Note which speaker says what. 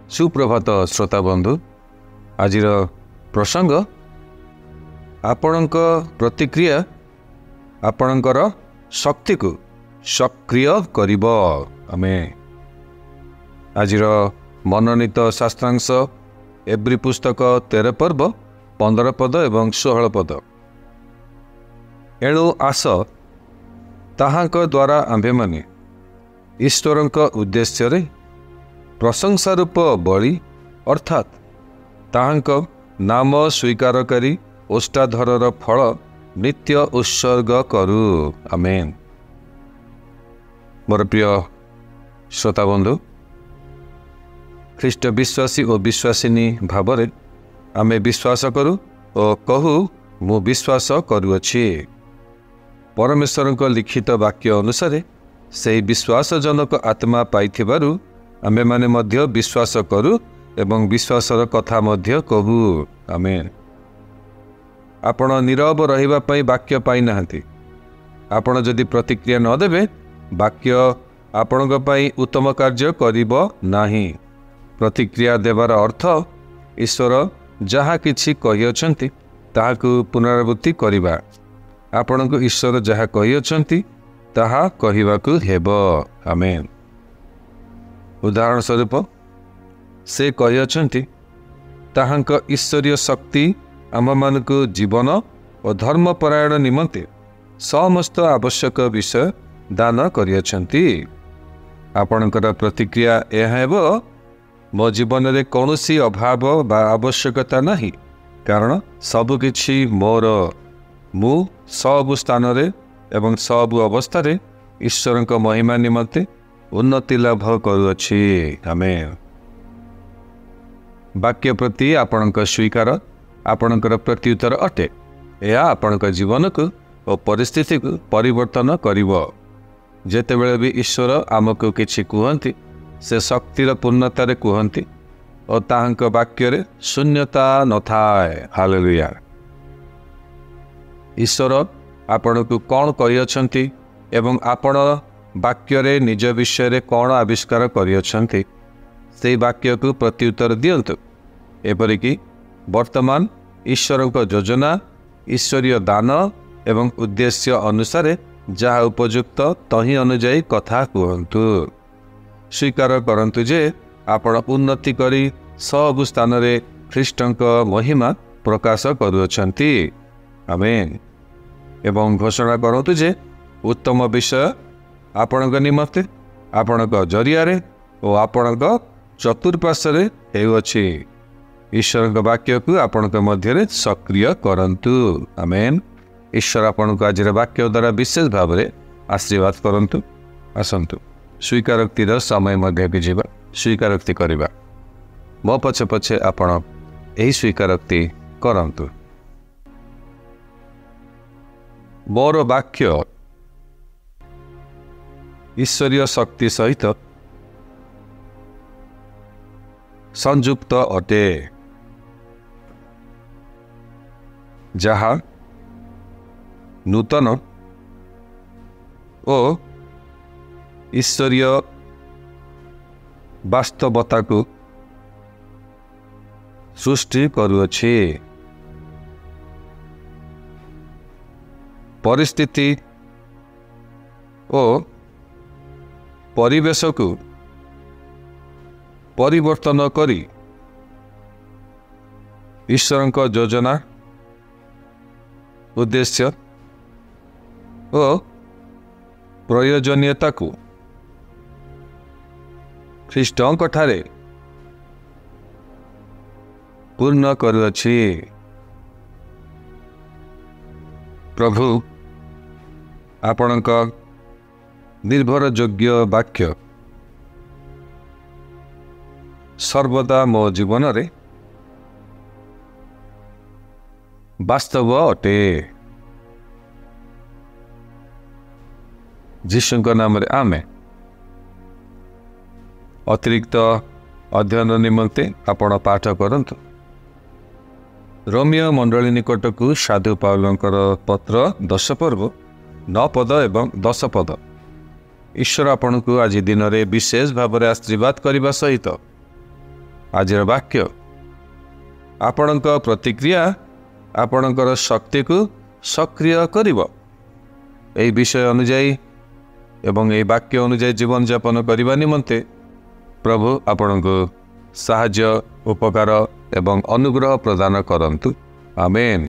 Speaker 1: सुप्रभात श्रोता बंधु आज प्रसंग आपणक प्रतिक्रिया आपणकर शक्ति को सक्रिय करिब। आमे आज मनोनीत शास्त्रांश एब्री पुस्तक 13 पर्व 15 पद एवं 16 पद। एणु आस ताहांक द्वारा आम्भे माने ईश्वरंक उद्देश्य रे प्रशंसा रूप बलि अर्थात ताहांक नाम स्वीकार करी ओष्टाधरर फल नित्य उत्सर्ग करू। आमेन। मोर प्रिय श्रोता बंधु, ख्रीष्ट विश्वासी और विश्वासिनी भावरे आमे विश्वास करू और कहू मु विश्वास करूअछि। परमेश्वरक लिखित वाक्य अनुसार से विश्वासजनक आत्मा पाइथिबारु आमे माने मध्य विश्वास करू एवं विश्वासर कथा मध्य कहू। आमेन। आपण नीरव रहिबा पई वाक्य पाई नाहंती। आपण जदि प्रतिक्रिया न देबे वाक्य आपणक पई उत्तम कार्य करिब नाही। प्रतिक्रिया देवार अर्थ ईश्वर जहा किछि कहियछंती ताहाकु पुनरावृत्ति करिबा। आपणक ईश्वर जहा कहियछंती ताहा कहिबाकु हेबो। आमेन। उदाहरण स्वरूप से कहियछंती ताहांक ईश्वरीय शक्ति आम मानक जीवन और धर्मपरायण निमंते समस्त आवश्यक विषय दान करियछंती। आपणकर प्रतिक्रिया यह हेबो मो जीवन रे कौनसी अभाव बा आवश्यकता नहीं, कारण सब किछि मोर। मु सब स्थान रे एवं सब अवस्था रे ईश्वरक महिमा निमंते उन्नति लाभ करुअछि। आमेन। वाक्य प्रति आपणक स्वीकार आपणकर प्रत्युत्तर अटे। यह आपणक जीवन को और परिस्थिति को परिवर्तन करिवो। जेतेबेले भी ईश्वर आमको किछि कुहंती से शक्तिर पूर्णतारे कुहंती और ताहांक वाक्य रे शून्यता नथाए। हालेलुया। ईश्वर आपणकु कौन कहियछंती एवं आपण वाक्य रे निज विषय रे कौन आविष्कार करियछंती से वाक्य को प्रत्युत्तर दियंतु। एपरिकी वर्तमान ईश्वरक योजना ईश्वरीय दान एवं उद्देश्य अनुसार जहाँ उपयुक्त तही अनुजाई कथा कहतु। स्वीकार करंतु जे आपण उन्नति करी सब स्थान रे ख्रीष्टंक महिमा प्रकाश करुअछंती। आमेन। एवं घोषणा करंतु जे उत्तम विषय आपणक निमंते आपणक जरिया और आपणक चतुर्पार्श्वे हेउअछि। ईश्वर वाक्य को आपणक मध्य सक्रिय करंतु। आमेन। ईश्वर आपणक आज वाक्य द्वारा विशेष भाव में आशीर्वाद करंतु। आसंतु स्वीकारोक्तिर समय मध्य की जीवा स्वीकारोक्ति करिबा। मो पछे पछे आपण एही स्वीकारोक्ति करंतु। मोर वाक्य ईश्वरीय शक्ति सहित संयुक्त अटे, जहा नूतन ओ ईश्वरीय वास्तवता को सृष्टि करुअछि। परिस्थिति ओ परिवेश को परिवर्तन करी ईश्वरक योजना उद्देश्य और प्रयोजनीयता को ख्रीष्टंक ठारे पूर्ण करुअछि। प्रभु आपणक निर्भर योग्य वाक्य सर्वदा मो जीवन रे वास्तव अटे। जीशुଙ୍କ नाम रे आमे। अतिरिक्त अध्ययन निमंते आपण पाठ करंतु रोमियो मंडली निकट को साधु पाउलंकर पत्र 10 पर्व 9 पद एवं 10 पद। ईश्वर आपण को आज दिन में विशेष भाव में आशीर्वाद करने सहित ଆଜିର ବାକ୍ୟ ଆପଣଙ୍କ ପ୍ରତିକ୍ରିୟା ଆପଣଙ୍କର ଶକ୍ତିକୁ ସକ୍ରିୟ କରିବ। ଏହି ବିଷୟ ଅନୁଯାୟୀ ଏବଂ ଏହି ବାକ୍ୟ ଅନୁଯାୟୀ ଜୀବନଯାପନ କରିବା ନିମନ୍ତେ ପ୍ରଭୁ ଆପଣଙ୍କୁ ସାହାଯ୍ୟ, ଉପକାର ଏବଂ ଅନୁଗ୍ରହ ପ୍ରଦାନ କରନ୍ତୁ। ଆମେନ୍।